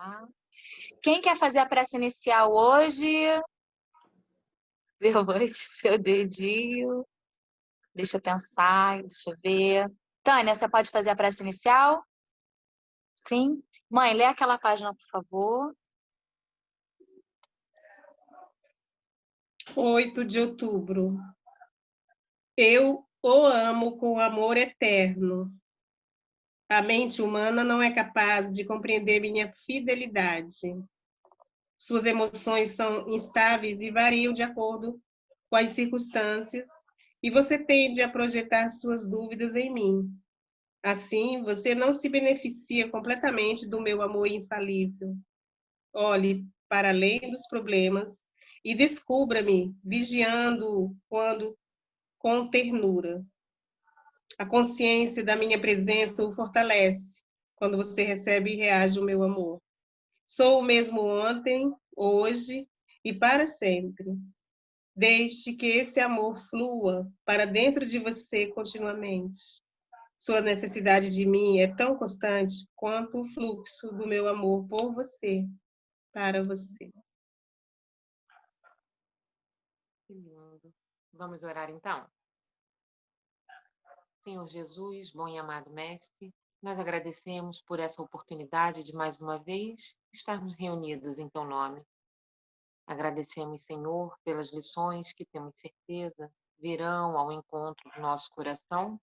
Tá. Quem quer fazer a prece inicial hoje? Levante seu dedinho. Deixa eu pensar, deixa eu ver. Tânia, você pode fazer a prece inicial? Sim? Mãe, lê aquela página, por favor. 8 de outubro. Eu o amo com amor eterno. A mente humana não é capaz de compreender minha fidelidade. Suas emoções são instáveis e variam de acordo com as circunstâncias, e você tende a projetar suas dúvidas em mim. Assim, você não se beneficia completamente do meu amor infalível. Olhe para além dos problemas e descubra-me vigiando quando com ternura. A consciência da minha presença o fortalece quando você recebe e reage ao meu amor. Sou o mesmo ontem, hoje e para sempre. Deixe que esse amor flua para dentro de você continuamente. Sua necessidade de mim é tão constante quanto o fluxo do meu amor por você, para você. Que lindo. Vamos orar então? Senhor Jesus, bom e amado Mestre, nós agradecemos por essa oportunidade de mais uma vez estarmos reunidos em Teu nome. Agradecemos, Senhor, pelas lições que temos certeza virão ao encontro do nosso coração,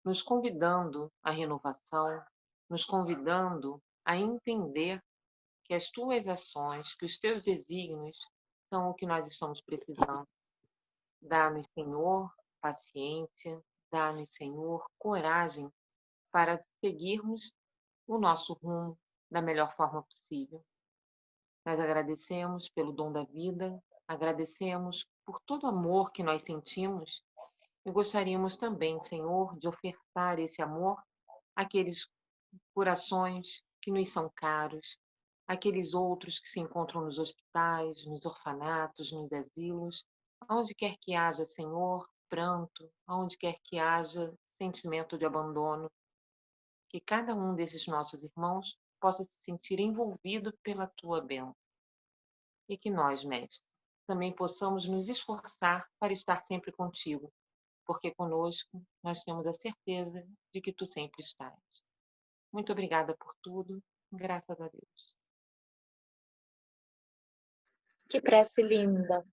nos convidando à renovação, nos convidando a entender que as Tuas ações, que os Teus desígnios são o que nós estamos precisando. Dá-nos, Senhor, paciência, dá-nos, Senhor, coragem para seguirmos o nosso rumo da melhor forma possível. Nós agradecemos pelo dom da vida, agradecemos por todo o amor que nós sentimos e gostaríamos também, Senhor, de ofertar esse amor àqueles corações que nos são caros, àqueles outros que se encontram nos hospitais, nos orfanatos, nos asilos, aonde quer que haja, Senhor, pranto, aonde quer que haja sentimento de abandono, que cada um desses nossos irmãos possa se sentir envolvido pela Tua bênção. E que nós, Mestre, também possamos nos esforçar para estar sempre contigo, porque conosco nós temos a certeza de que Tu sempre estás. Muito obrigada por tudo, graças a Deus. Que prece linda.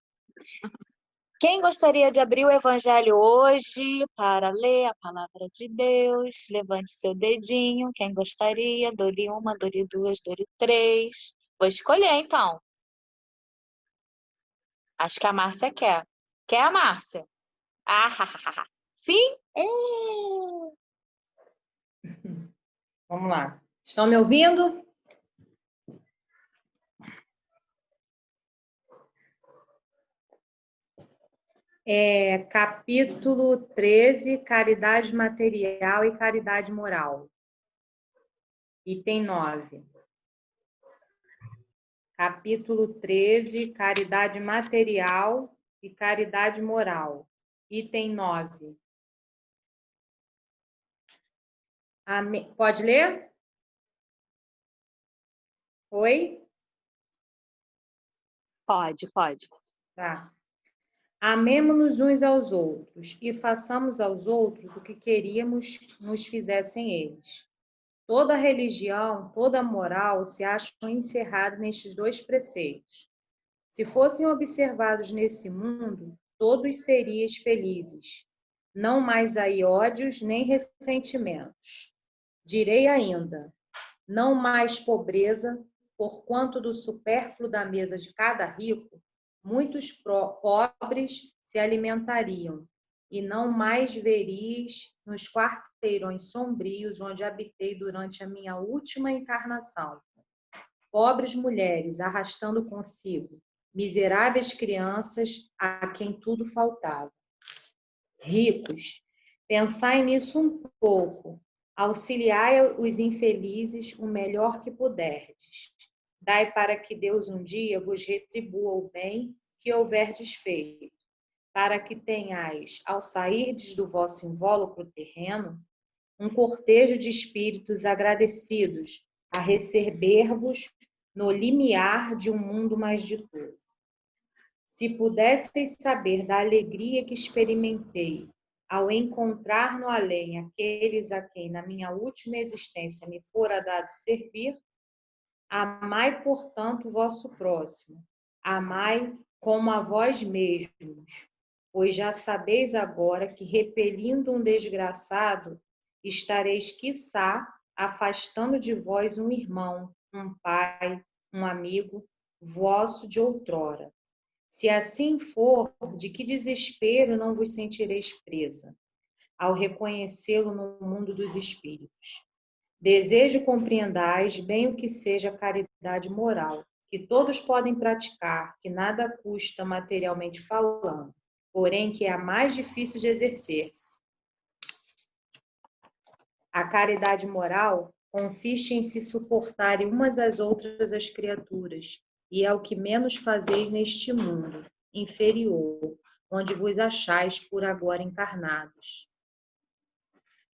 Quem gostaria de abrir o Evangelho hoje para ler a palavra de Deus? Levante seu dedinho. Quem gostaria? Dou-lhe uma, dou-lhe duas, dou-lhe três. Vou escolher, então. Acho que a Márcia quer. Quer a Márcia? Ah, sim? Vamos lá. Estão me ouvindo? Capítulo 13, caridade material e caridade moral. Item 9. Capítulo 13, caridade material e caridade moral. Item 9. Pode ler? Oi? Pode. Tá. Amemo-nos uns aos outros e façamos aos outros o que queríamos nos fizessem eles. Toda religião, toda moral se acham encerradas nestes dois preceitos. Se fossem observados nesse mundo, todos seriam felizes. Não mais há ódios nem ressentimentos. Direi ainda, não mais pobreza, porquanto do supérfluo da mesa de cada rico, muitos pobres se alimentariam, e não mais veris nos quarteirões sombrios onde habitei durante a minha última encarnação. Pobres mulheres arrastando consigo miseráveis crianças a quem tudo faltava. Ricos, pensai nisso um pouco, auxiliai os infelizes o melhor que puderdes. Dai para que Deus um dia vos retribua o bem que houverdes feito, para que tenhais, ao sairdes do vosso invólucro terreno, um cortejo de espíritos agradecidos a receber-vos no limiar de um mundo mais ditoso. Se pudesseis saber da alegria que experimentei ao encontrar no além aqueles a quem na minha última existência me fora dado servir, amai, portanto, o vosso próximo, amai como a vós mesmos, pois já sabeis agora que, repelindo um desgraçado, estareis, quiçá, afastando de vós um irmão, um pai, um amigo, vosso de outrora. Se assim for, de que desespero não vos sentireis presa, ao reconhecê-lo no mundo dos espíritos. Desejo compreendais bem o que seja a caridade moral, que todos podem praticar, que nada custa materialmente falando, porém que é a mais difícil de exercer-se. A caridade moral consiste em se suportarem umas às outras as criaturas, e é o que menos fazeis neste mundo inferior, onde vos achais por agora encarnados.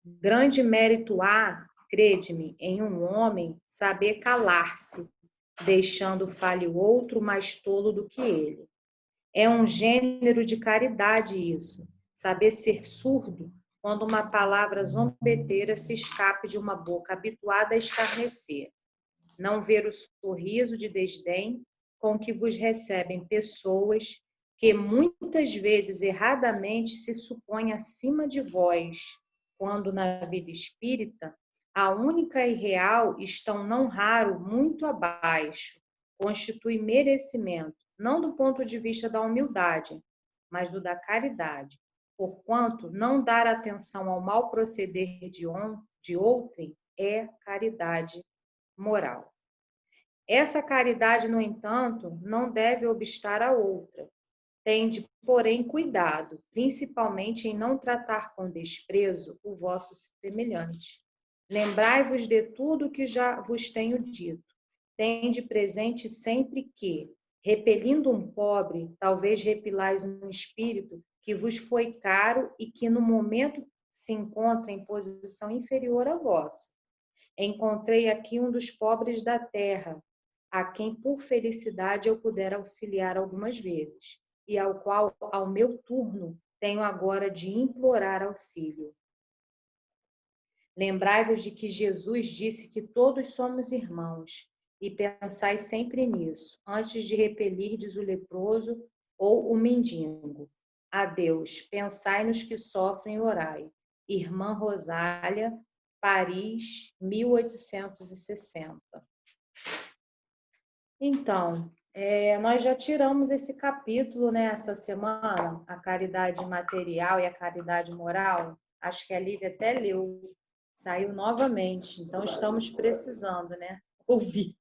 Grande mérito há, crede-me, em um homem saber calar-se, deixando fale o outro mais tolo do que ele. É um gênero de caridade isso, saber ser surdo quando uma palavra zombeteira se escape de uma boca habituada a escarnecer. Não ver o sorriso de desdém com que vos recebem pessoas que muitas vezes erradamente se supõem acima de vós, quando na vida espírita a única e real estão não raro muito abaixo, constitui merecimento, não do ponto de vista da humildade, mas do da caridade, porquanto não dar atenção ao mau proceder de outrem é caridade moral. Essa caridade, no entanto, não deve obstar a outra. Tende, porém, cuidado, principalmente em não tratar com desprezo o vosso semelhante. Lembrai-vos de tudo o que já vos tenho dito. Tende presente sempre que, repelindo um pobre, talvez repelais um espírito que vos foi caro e que no momento se encontra em posição inferior à vossa. Encontrei aqui um dos pobres da terra, a quem por felicidade eu puder auxiliar algumas vezes, e ao qual, ao meu turno, tenho agora de implorar auxílio. Lembrai-vos de que Jesus disse que todos somos irmãos, e pensai sempre nisso, antes de repelirdes o leproso ou o mendigo. Adeus, pensai nos que sofrem e orai. Irmã Rosália, Paris, 1860. Então, nós já tiramos esse capítulo, né, essa semana, a caridade material e a caridade moral. Acho que a Lívia até leu, saiu novamente. Então, estamos precisando, né, ouvir.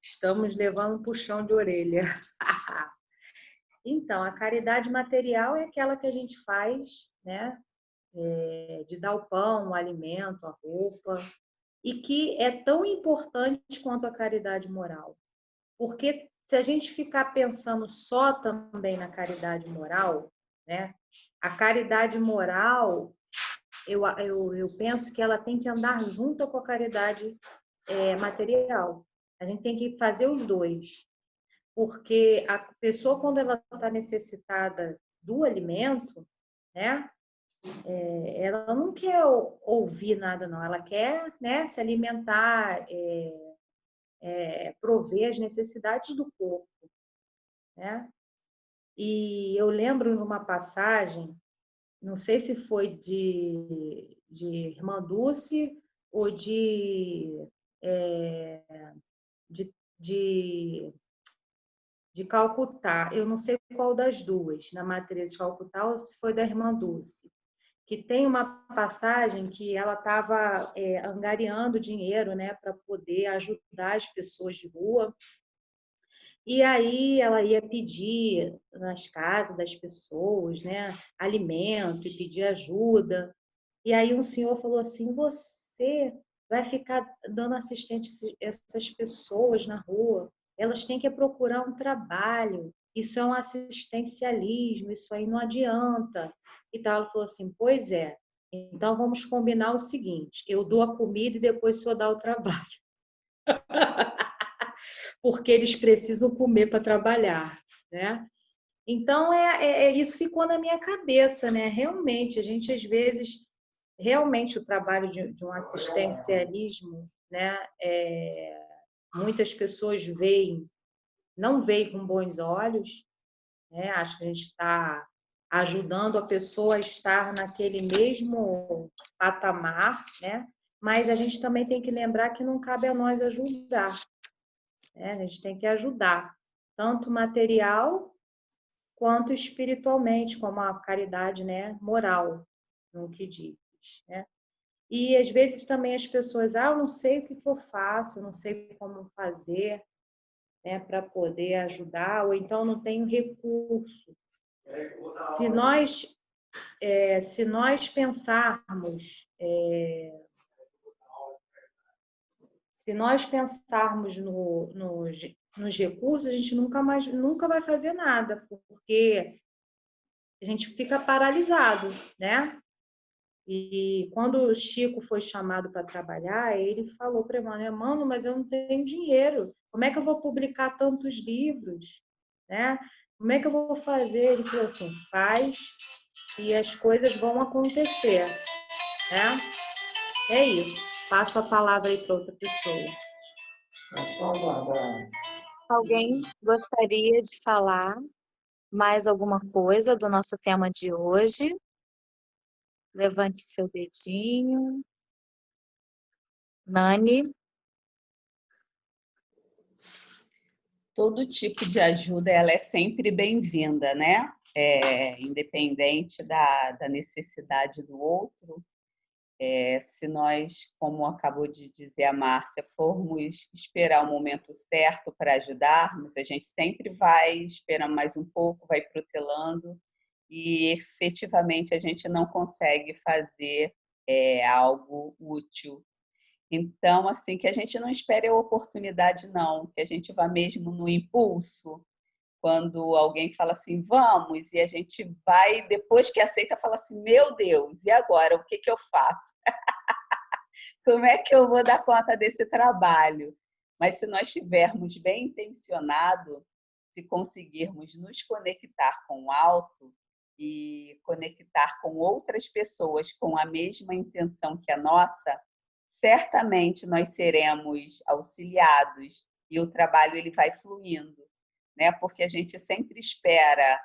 Estamos levando um puxão de orelha. Então, a caridade material é aquela que a gente faz, né, de dar o pão, o alimento, a roupa, e que é tão importante quanto a caridade moral. Porque se a gente ficar pensando só também na caridade moral, né? A caridade moral, eu penso que ela tem que andar junto com a caridade material. A gente tem que fazer os dois. Porque a pessoa, quando ela está necessitada do alimento, né? Ela não quer ouvir nada, não. Ela quer, né, se alimentar, prover as necessidades do corpo, né? E eu lembro de uma passagem, não sei se foi de Irmã Dulce ou de Calcutá, eu não sei qual das duas, na Matriz de Calcutá ou se foi da Irmã Dulce, que tem uma passagem que ela estava angariando dinheiro, né, para poder ajudar as pessoas de rua. E aí ela ia pedir nas casas das pessoas, né, alimento e pedir ajuda. E aí um senhor falou assim: você vai ficar dando assistência a essas pessoas na rua? Elas têm que procurar um trabalho. Isso é um assistencialismo, isso aí não adianta. E tal. Ela falou assim: pois é, então vamos combinar o seguinte: eu dou a comida e depois o senhor dá o trabalho. porque eles precisam comer para trabalhar, né? Então, isso ficou na minha cabeça, né? Realmente, a gente, às vezes, realmente o trabalho de um assistencialismo, né? Muitas pessoas não veem com bons olhos, né? Acho que a gente está ajudando a pessoa a estar naquele mesmo patamar, né? Mas a gente também tem que lembrar que não cabe a nós ajudar, né? A gente tem que ajudar, tanto material quanto espiritualmente, como a caridade, né, moral, no que diz, né? E às vezes também as pessoas, eu não sei o que eu faço, eu não sei como fazer, né, para poder ajudar, ou então não tenho recurso. Se nós, se nós pensarmos, se nós pensarmos nos recursos, a gente nunca vai fazer nada, porque a gente fica paralisado, né? E quando o Chico foi chamado para trabalhar, ele falou para Emmanuel, mano, mas eu não tenho dinheiro. Como é que eu vou publicar tantos livros? Né? Como é que eu vou fazer? Ele falou assim, faz e as coisas vão acontecer. Né? É isso. Passo a palavra aí para outra pessoa. Alguém gostaria de falar mais alguma coisa do nosso tema de hoje? Levante seu dedinho. Nani, Todo tipo de ajuda ela é sempre bem-vinda, né? Independente da necessidade do outro. Se nós, como acabou de dizer a Márcia, formos esperar o momento certo para ajudarmos, a gente sempre vai esperando mais um pouco, vai protelando e efetivamente a gente não consegue fazer algo útil. Então, assim, que a gente não espere a oportunidade, não, que a gente vá mesmo no impulso, quando alguém fala assim, vamos, e a gente vai, depois que aceita, fala assim, meu Deus, e agora, o que eu faço? Como é que eu vou dar conta desse trabalho? Mas se nós estivermos bem intencionados, se conseguirmos nos conectar com o alto e conectar com outras pessoas com a mesma intenção que a nossa, certamente nós seremos auxiliados e o trabalho ele vai fluindo, né? Porque a gente sempre espera,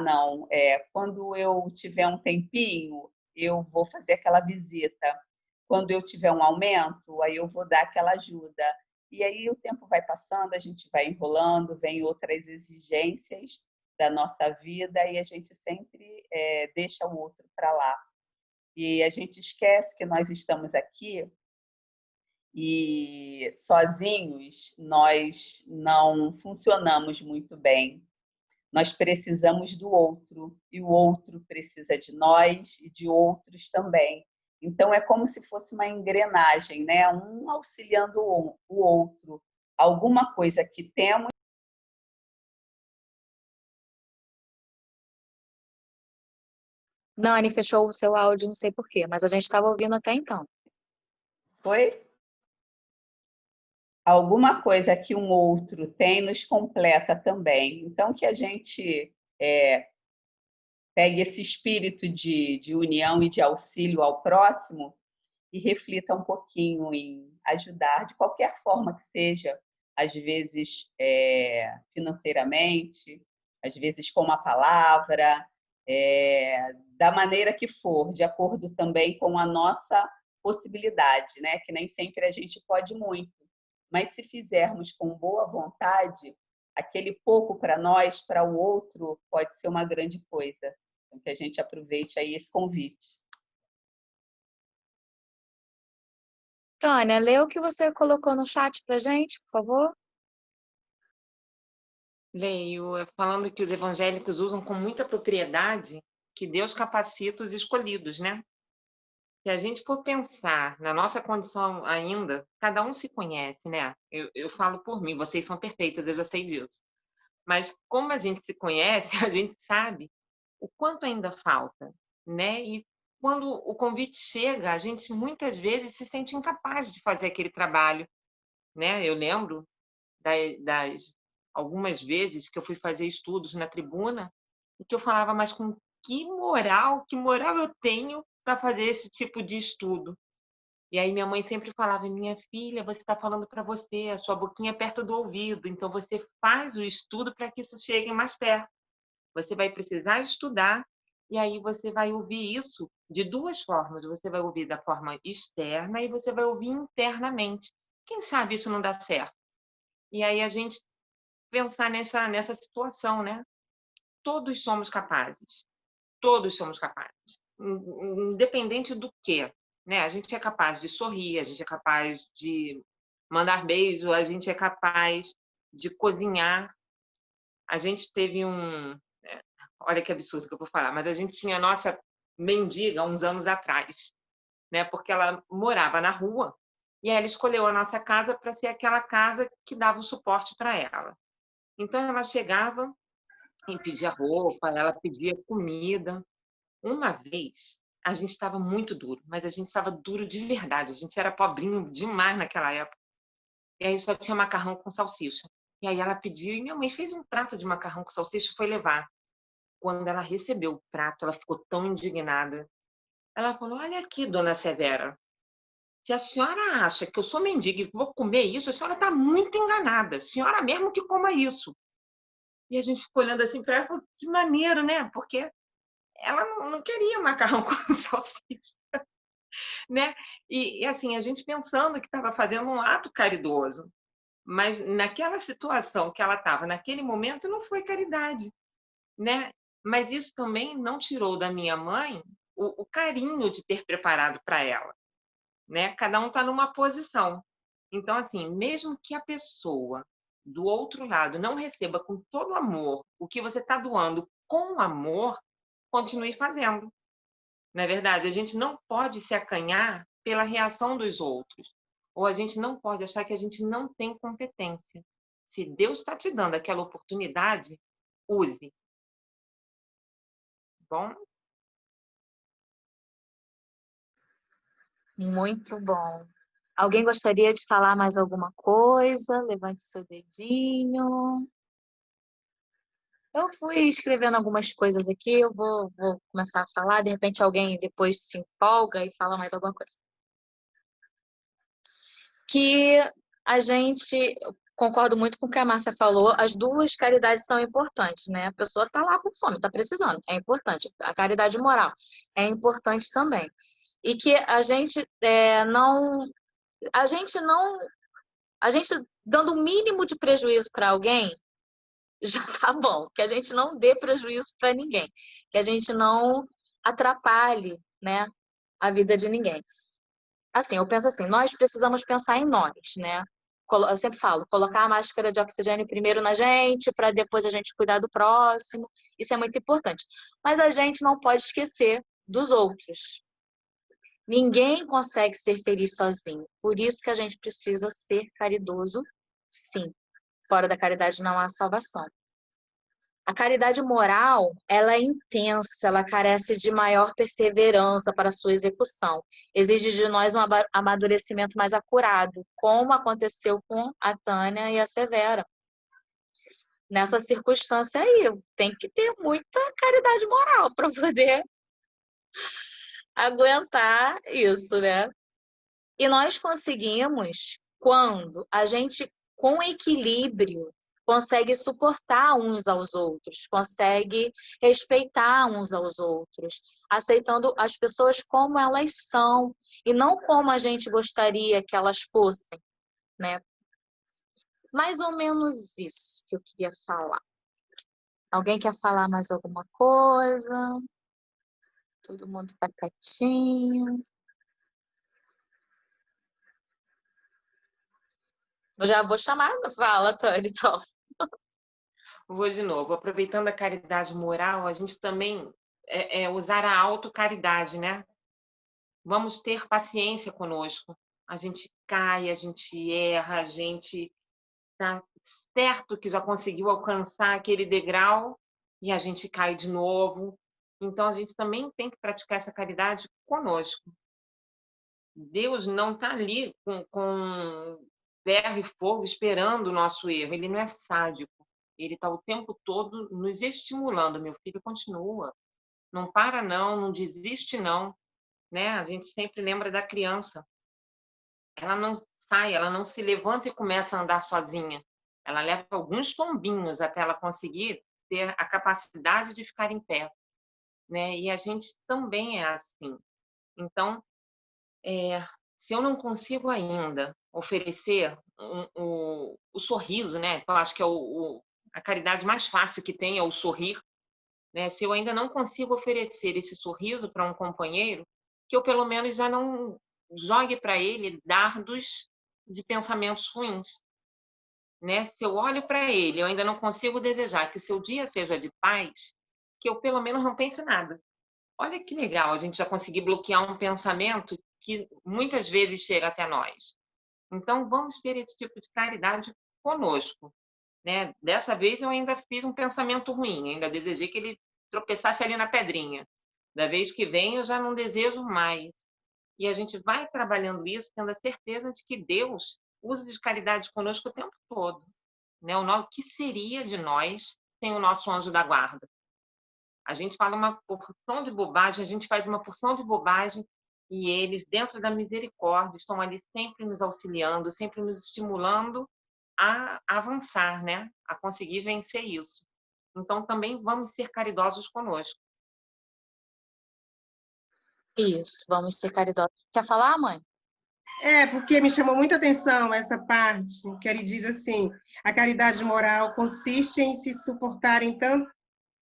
não, quando eu tiver um tempinho, eu vou fazer aquela visita. Quando eu tiver um aumento, aí eu vou dar aquela ajuda. E aí o tempo vai passando, a gente vai enrolando, vem outras exigências da nossa vida e a gente sempre deixa o outro para lá. E a gente esquece que nós estamos aqui e sozinhos nós não funcionamos muito bem. Nós precisamos do outro e o outro precisa de nós e de outros também. Então é como se fosse uma engrenagem, né? Um auxiliando o outro. Alguma coisa que temos. Nani fechou o seu áudio, não sei por quê, mas a gente estava ouvindo até então. Foi? Alguma coisa que um outro tem nos completa também. Então, que a gente pegue esse espírito de união e de auxílio ao próximo e reflita um pouquinho em ajudar, de qualquer forma que seja, às vezes financeiramente, às vezes com uma palavra, da maneira que for, de acordo também com a nossa possibilidade, né? Que nem sempre a gente pode muito, mas se fizermos com boa vontade, aquele pouco para nós, para o outro, pode ser uma grande coisa. Então, que a gente aproveite aí esse convite. Tânia, lê o que você colocou no chat pra gente, por favor. Leio, falando que os evangélicos usam com muita propriedade que Deus capacita os escolhidos, né? Se a gente for pensar na nossa condição ainda, cada um se conhece, né? Eu falo por mim, vocês são perfeitas, eu já sei disso. Mas como a gente se conhece, a gente sabe o quanto ainda falta, né? E quando o convite chega, a gente muitas vezes se sente incapaz de fazer aquele trabalho, né? Eu lembro das algumas vezes que eu fui fazer estudos na tribuna e que eu falava, mas com que moral eu tenho para fazer esse tipo de estudo? E aí minha mãe sempre falava, minha filha, você está falando para você, a sua boquinha é perto do ouvido, então você faz o estudo para que isso chegue mais perto. Você vai precisar estudar e aí você vai ouvir isso de duas formas. Você vai ouvir da forma externa e você vai ouvir internamente. Quem sabe isso não dá certo? E aí a gente pensar nessa situação, né? Todos somos capazes. Todos somos capazes. Independente do quê, né? A gente é capaz de sorrir, a gente é capaz de mandar beijo, a gente é capaz de cozinhar. A gente teve olha que absurdo que eu vou falar, mas a gente tinha a nossa mendiga uns anos atrás, né? Porque ela morava na rua e aí ela escolheu a nossa casa para ser aquela casa que dava o suporte para ela. Então ela chegava e pedia roupa, ela pedia comida. Uma vez a gente estava muito duro, mas a gente estava duro de verdade. A gente era pobrinho demais naquela época. E aí só tinha macarrão com salsicha. E aí ela pediu e minha mãe fez um prato de macarrão com salsicha e foi levar. Quando ela recebeu o prato, ela ficou tão indignada. Ela falou: Olha aqui, dona Severa, se a senhora acha que eu sou mendiga e vou comer isso, a senhora está muito enganada. A senhora mesmo que coma isso. E a gente ficou olhando assim para ela e falou: Que maneiro, né? Porque ela não queria macarrão com salsicha, né? E assim, a gente pensando que estava fazendo um ato caridoso, mas naquela situação que ela estava, naquele momento, não foi caridade, né? Mas isso também não tirou da minha mãe o carinho de ter preparado para ela, né? Cada um está numa posição. Então, assim, mesmo que a pessoa do outro lado não receba com todo amor o que você está doando com amor, continue fazendo. Não é verdade? A gente não pode se acanhar pela reação dos outros. Ou a gente não pode achar que a gente não tem competência. Se Deus está te dando aquela oportunidade, use. Bom, Muito bom. Alguém gostaria de falar mais alguma coisa? Levante seu dedinho. Eu fui escrevendo algumas coisas aqui, eu vou começar a falar, de repente alguém depois se empolga e fala mais alguma coisa. Que a gente, eu concordo muito com o que a Márcia falou, as duas caridades são importantes, né? A pessoa está lá com fome, está precisando, é importante. A caridade moral é importante também. E que a gente a gente dando o mínimo de prejuízo para alguém, já tá bom. Que a gente não dê prejuízo para ninguém. Que a gente não atrapalhe, né, a vida de ninguém. Assim, eu penso assim, nós precisamos pensar em nós, né? Eu sempre falo, colocar a máscara de oxigênio primeiro na gente, para depois a gente cuidar do próximo. Isso é muito importante. Mas a gente não pode esquecer dos outros. Ninguém consegue ser feliz sozinho. Por isso que a gente precisa ser caridoso, sim. Fora da caridade não há salvação. A caridade moral, ela é intensa, ela carece de maior perseverança para sua execução. Exige de nós um amadurecimento mais acurado, como aconteceu com a Tânia e a Severa. Nessa circunstância aí, tem que ter muita caridade moral para poder aguentar isso, né? E nós conseguimos quando a gente, com equilíbrio, consegue suportar uns aos outros, consegue respeitar uns aos outros, aceitando as pessoas como elas são e não como a gente gostaria que elas fossem, né? Mais ou menos isso que eu queria falar. Alguém quer falar mais alguma coisa? Todo mundo está quietinho. Eu já vou chamar. Fala, Tânia, então. vou de novo. Aproveitando a caridade moral, a gente também usar a autocaridade, né? Vamos ter paciência conosco. A gente cai, a gente erra, a gente está certo que já conseguiu alcançar aquele degrau e a gente cai de novo. Então, a gente também tem que praticar essa caridade conosco. Deus não está ali ferro e fogo esperando o nosso erro. Ele não é sádico. Ele está o tempo todo nos estimulando. Meu filho, continua. Não para, não desiste, não. Né? A gente sempre lembra da criança. Ela não sai, ela não se levanta e começa a andar sozinha. Ela leva alguns tombinhos até ela conseguir ter a capacidade de ficar em pé. Né? E a gente também é assim. Então, se eu não consigo ainda oferecer o sorriso, né? Eu acho que é a caridade mais fácil que tem é o sorrir, né? Se eu ainda não consigo oferecer esse sorriso para um companheiro, que eu pelo menos já não jogue para ele dardos de pensamentos ruins, né? Se eu olho para ele, eu ainda não consigo desejar que o seu dia seja de paz, que eu pelo menos não pense nada. Olha que legal a gente já conseguir bloquear um pensamento que muitas vezes chega até nós. Então, vamos ter esse tipo de caridade conosco. Né? Dessa vez, eu ainda fiz um pensamento ruim, ainda desejei que ele tropeçasse ali na pedrinha. Da vez que vem, eu já não desejo mais. E a gente vai trabalhando isso, tendo a certeza de que Deus usa de caridade conosco o tempo todo. Né? O que seria de nós sem o nosso anjo da guarda? A gente fala uma porção de bobagem, a gente faz uma porção de bobagem e eles, dentro da misericórdia, estão ali sempre nos auxiliando, sempre nos estimulando a avançar, né? A conseguir vencer isso. Então, também vamos ser caridosos conosco. Isso, vamos ser caridosos. Quer falar, mãe? Porque me chamou muita atenção essa parte, que ele diz assim, a caridade moral consiste em se suportarem tanto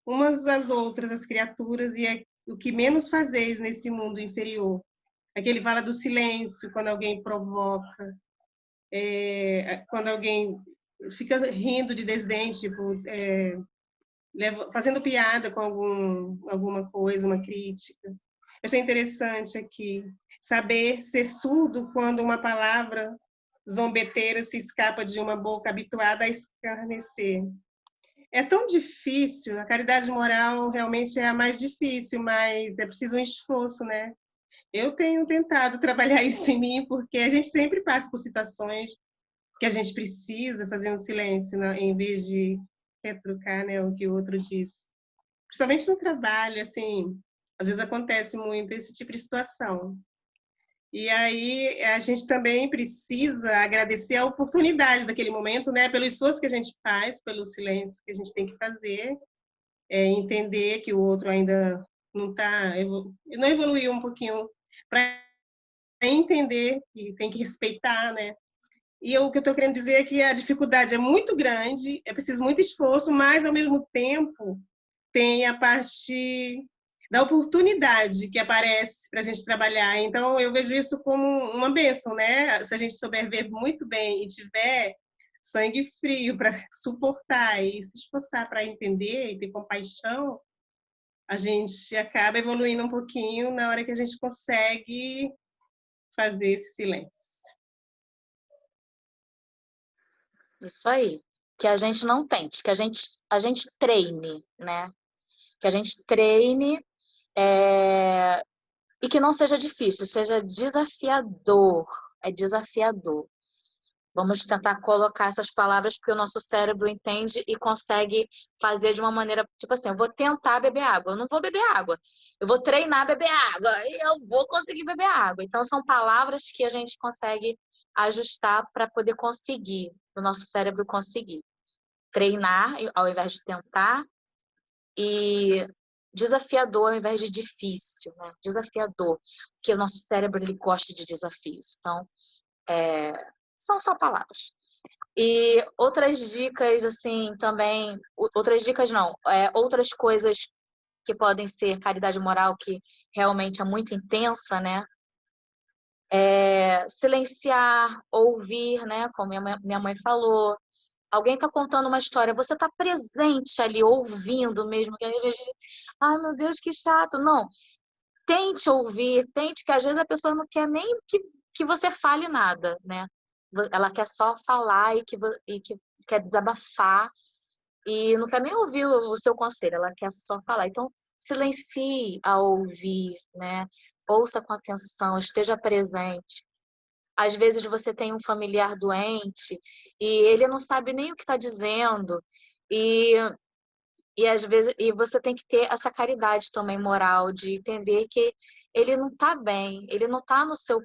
umas às outras, as criaturas, e é o que menos fazeis nesse mundo inferior. Aqui ele fala do silêncio, quando alguém provoca, quando alguém fica rindo de desdém, tipo, fazendo piada com alguma coisa, uma crítica. Eu achei interessante aqui saber ser surdo quando uma palavra zombeteira se escapa de uma boca habituada a escarnecer. É tão difícil, a caridade moral realmente é a mais difícil, mas é preciso um esforço, né? Eu tenho tentado trabalhar isso em mim, porque a gente sempre passa por situações que a gente precisa fazer um silêncio, né? Em vez de retrucar, né, o que o outro diz. Principalmente no trabalho, assim, às vezes acontece muito esse tipo de situação. E aí a gente também precisa agradecer a oportunidade daquele momento, né, pelo esforço que a gente faz, pelo silêncio que a gente tem que fazer, entender que o outro ainda não evoluiu um pouquinho para entender que tem que respeitar, né? E o que eu estou querendo dizer é que a dificuldade é muito grande, é preciso muito esforço, mas, ao mesmo tempo, tem a parte da oportunidade que aparece para a gente trabalhar. Então, eu vejo isso como uma bênção, né? Se a gente souber ver muito bem e tiver sangue frio para suportar e se esforçar para entender e ter compaixão, a gente acaba evoluindo um pouquinho na hora que a gente consegue fazer esse silêncio. Isso aí. Que a gente não tente, que a gente treine, né? Que a gente treine e que não seja difícil, seja desafiador. É desafiador. Vamos tentar colocar essas palavras porque o nosso cérebro entende e consegue fazer de uma maneira, tipo assim, eu vou tentar beber água, eu não vou beber água. Eu vou treinar a beber água e eu vou conseguir beber água. Então, são palavras que a gente consegue ajustar para poder conseguir, para o nosso cérebro conseguir. Treinar ao invés de tentar e desafiador ao invés de difícil, né? Desafiador, porque o nosso cérebro ele gosta de desafios. Então, são só palavras. E outras dicas, assim, também... Outras dicas não. Outras coisas que podem ser caridade moral, que realmente é muito intensa, né? Silenciar, ouvir, né? Como minha mãe falou. Alguém está contando uma história, você está presente ali, ouvindo mesmo. Que a gente... Ai, meu Deus, que chato. Não. Tente ouvir, tente, que às vezes a pessoa não quer nem que você fale nada, né? Ela quer só falar e que quer desabafar e não quer nem ouvir o seu conselho, ela quer só falar. Então, silencie a ouvir, né? Ouça com atenção, esteja presente. Às vezes você tem um familiar doente e ele não sabe nem o que está dizendo. E às vezes você tem que ter essa caridade também moral de entender que ele não está bem, ele não está no seu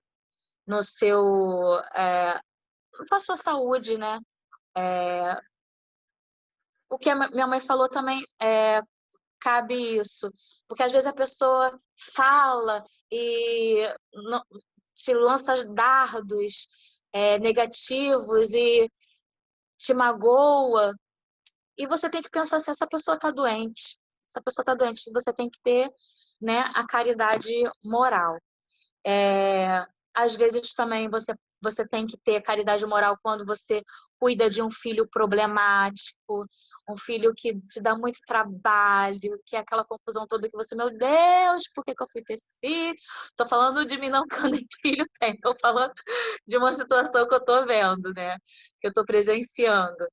na sua saúde, né? O que a minha mãe falou também cabe isso, porque às vezes a pessoa fala e te lança dardos negativos e te magoa, e você tem que pensar se essa pessoa está doente. Se a pessoa está doente, você tem que ter, né, a caridade moral. Às vezes também você tem que ter caridade moral quando você cuida de um filho problemático, um filho que te dá muito trabalho, que é aquela confusão toda que você, meu Deus, por que eu fui ter filho? Estou falando de mim não que eu nem filho tenho, estou falando de uma situação que eu estou vendo, né? Que eu estou presenciando.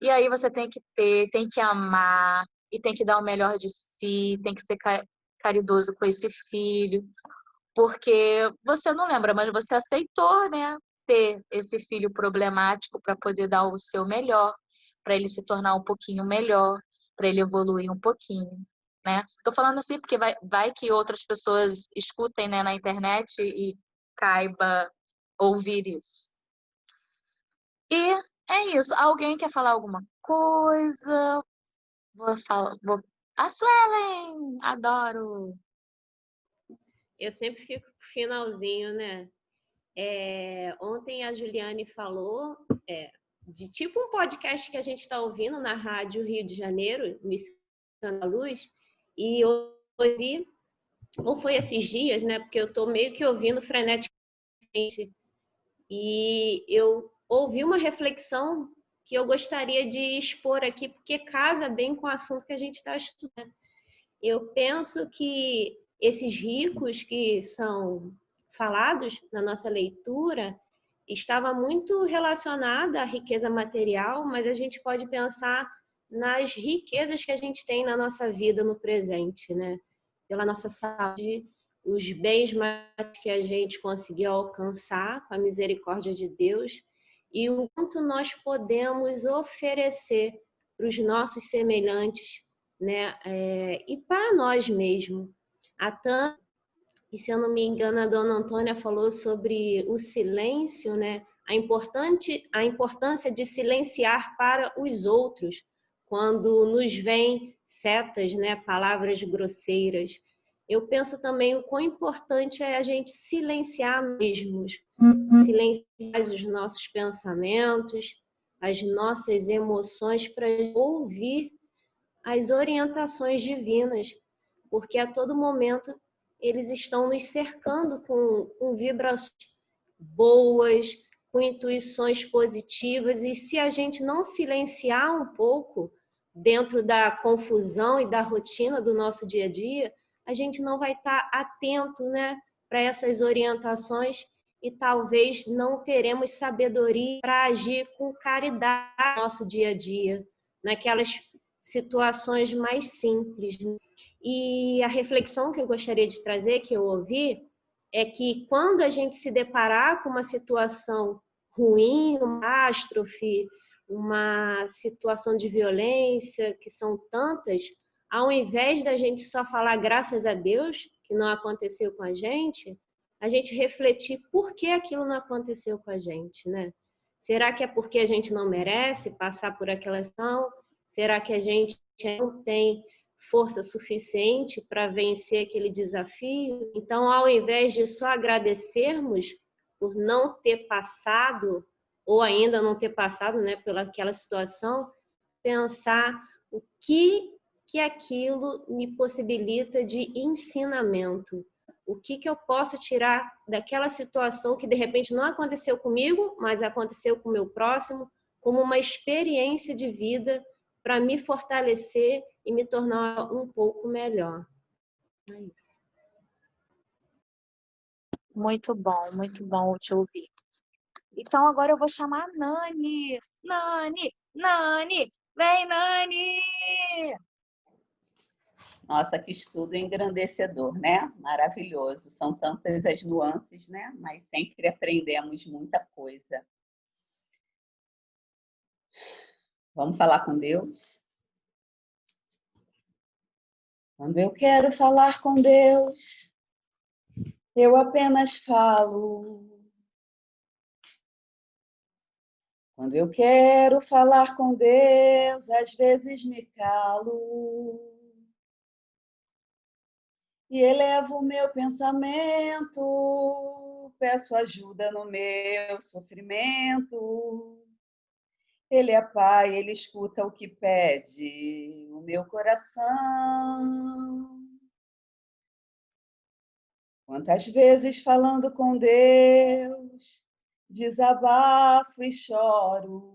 E aí você tem que ter, tem que amar, e tem que dar o melhor de si, tem que ser caridoso com esse filho, porque você não lembra, mas você aceitou, né, ter esse filho problemático para poder dar o seu melhor, para ele se tornar um pouquinho melhor, para ele evoluir um pouquinho, né? Tô falando assim porque vai que outras pessoas escutem, né, na internet e caiba ouvir isso. E é isso. Alguém quer falar alguma coisa? Vou falar. A Suelen! Adoro! Eu sempre fico pro finalzinho, né? Ontem a Juliane falou de tipo um podcast que a gente está ouvindo na Rádio Rio de Janeiro, Missão da Luz, e eu ouvi, ou foi esses dias, né? Porque eu estou meio que ouvindo freneticamente, e eu ouvi uma reflexão que eu gostaria de expor aqui, porque casa bem com o assunto que a gente está estudando. Eu penso que esses ricos que são falados na nossa leitura estava muito relacionada à riqueza material, mas a gente pode pensar nas riquezas que a gente tem na nossa vida no presente, né? Pela nossa saúde, os bens que a gente conseguiu alcançar com a misericórdia de Deus e o quanto nós podemos oferecer para os nossos semelhantes, né? E para nós mesmos. A Tan, e se eu não me engano, a dona Antônia falou sobre o silêncio, né? A importância de silenciar para os outros quando nos vêm setas, né? Palavras grosseiras. Eu penso também o quão importante é a gente silenciar mesmos, silenciar os nossos pensamentos, as nossas emoções para ouvir as orientações divinas, porque a todo momento eles estão nos cercando com vibrações boas, com intuições positivas, e se a gente não silenciar um pouco dentro da confusão e da rotina do nosso dia a dia, a gente não vai estar atento, né, para essas orientações e talvez não teremos sabedoria para agir com caridade no nosso dia a dia, naquelas situações mais simples. E a reflexão que eu gostaria de trazer, que eu ouvi, é que quando a gente se deparar com uma situação ruim, uma catástrofe, uma situação de violência, que são tantas, ao invés da gente só falar graças a Deus, que não aconteceu com a gente refletir por que aquilo não aconteceu com a gente, né? Será que é porque a gente não merece passar por aquela ação? Será que a gente não tem força suficiente para vencer aquele desafio? Então, ao invés de só agradecermos por não ter passado, ou ainda não ter passado, né, pelaquela situação, pensar o que aquilo me possibilita de ensinamento. O que eu posso tirar daquela situação que de repente não aconteceu comigo, mas aconteceu com o meu próximo, como uma experiência de vida para me fortalecer e me tornar um pouco melhor. É isso. Muito bom te ouvir. Então agora eu vou chamar a Nani. Nani! Nani! Vem, Nani! Nossa, que estudo engrandecedor, né? Maravilhoso. São tantas as nuances, né? Mas sempre aprendemos muita coisa. Vamos falar com Deus? Quando eu quero falar com Deus, eu apenas falo. Quando eu quero falar com Deus, às vezes me calo. E elevo o meu pensamento, peço ajuda no meu sofrimento. Ele é Pai, Ele escuta o que pede o meu coração. Quantas vezes falando com Deus, desabafo e choro.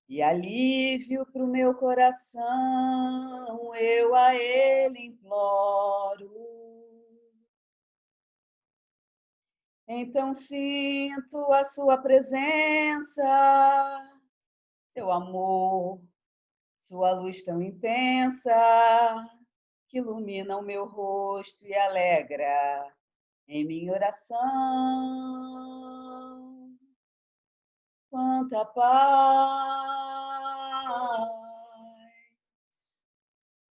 E alívio para o meu coração, eu a Ele imploro. Então sinto a sua presença, seu amor, sua luz tão intensa, que ilumina o meu rosto e alegra em minha oração. Quanta paz,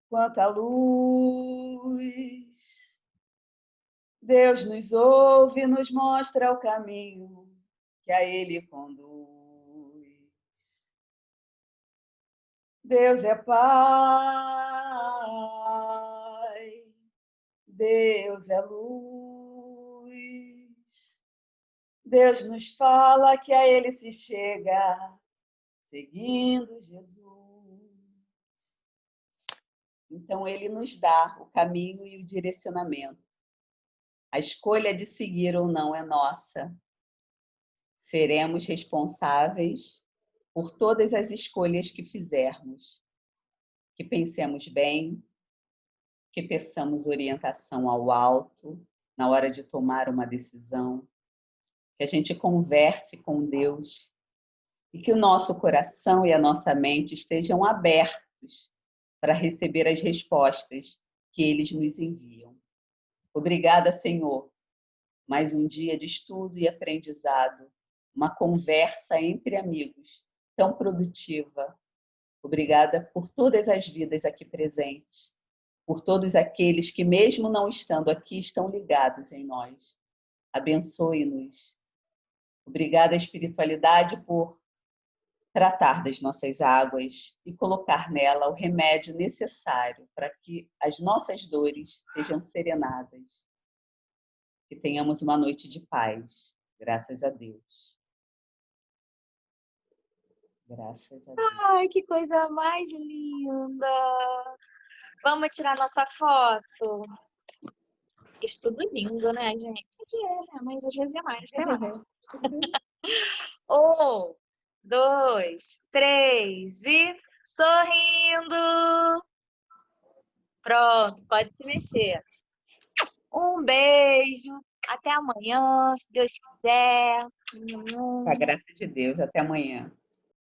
quanta luz. Deus nos ouve e nos mostra o caminho que a Ele conduz. Deus é Pai, Deus é luz. Deus nos fala que a Ele se chega, seguindo Jesus. Então, Ele nos dá o caminho e o direcionamento. A escolha de seguir ou não é nossa. Seremos responsáveis por todas as escolhas que fizermos. Que pensemos bem, que peçamos orientação ao alto na hora de tomar uma decisão, que a gente converse com Deus e que o nosso coração e a nossa mente estejam abertos para receber as respostas que eles nos enviam. Obrigada, Senhor. Mais um dia de estudo e aprendizado, uma conversa entre amigos tão produtiva. Obrigada por todas as vidas aqui presentes, por todos aqueles que, mesmo não estando aqui, estão ligados em nós. Abençoe-nos. Obrigada, espiritualidade, por tratar das nossas águas e colocar nela o remédio necessário para que as nossas dores sejam serenadas. Que tenhamos uma noite de paz. Graças a Deus. Graças a Deus. Ai, que coisa mais linda! Vamos tirar nossa foto. Estudo lindo, né, gente? Sempre é, né? Mas às vezes é mais, sei lá. 1, 2, 3 e sorrindo. Pronto, pode se mexer. Um beijo. Até amanhã, se Deus quiser. Com a graça de Deus. Até amanhã.